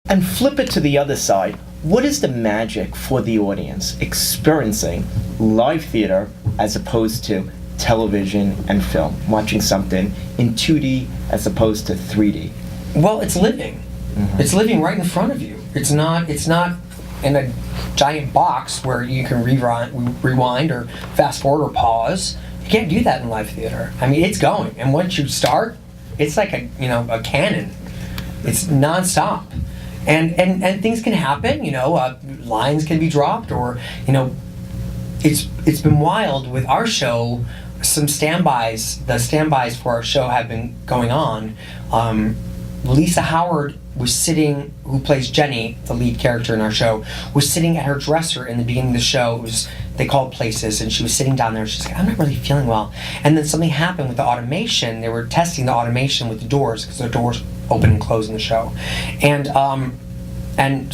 And flip it to the other side. What is the magic for the audience experiencing live theater as opposed to television and film, watching something in 2D as opposed to 3D? Well, it's living. It's living right in front of you. It's not in a giant box where you can rewind or fast forward or pause. You can't do that in live theater. I mean, it's going, and once you start, it's like a cannon. It's nonstop. And things can happen, lines can be dropped, or it's been wild with our show. Some standbys, the standbys for our show have been going on. Lisa Howard was sitting, who plays Jenny, the lead character in our show, was sitting at her dresser in the beginning of the show. They called Places, and she was sitting down there. She's like, I'm not really feeling well. And then something happened with the automation. They were testing the automation with the doors, because the doors open and close in the show. And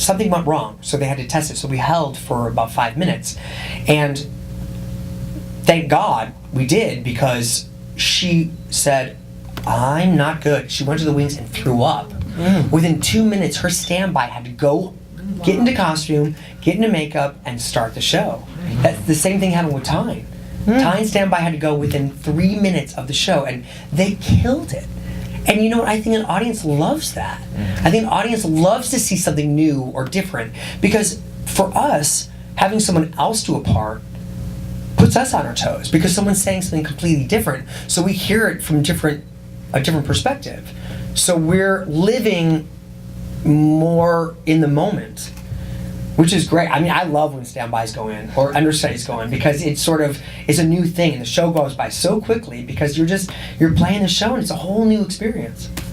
something went wrong, so they had to test it. So we held for about 5 minutes. And thank God we did, because she said, I'm not good. She went to the wings and threw up. Within 2 minutes, her standby had to go get into costume, get into makeup, and start the show. That's the same thing happened with Tyne. Tyne's standby had to go within 3 minutes of the show, and they killed it. And you know what? I think an audience loves that. I think an audience loves to see something new or different, because for us, having someone else do a part puts us on our toes, because someone's saying something completely different, so we hear it from a different perspective. So we're living more in the moment, which is great. I mean, I love when standbys go in or understudies go in, because it's a new thing, and the show goes by so quickly because you're playing the show and it's a whole new experience.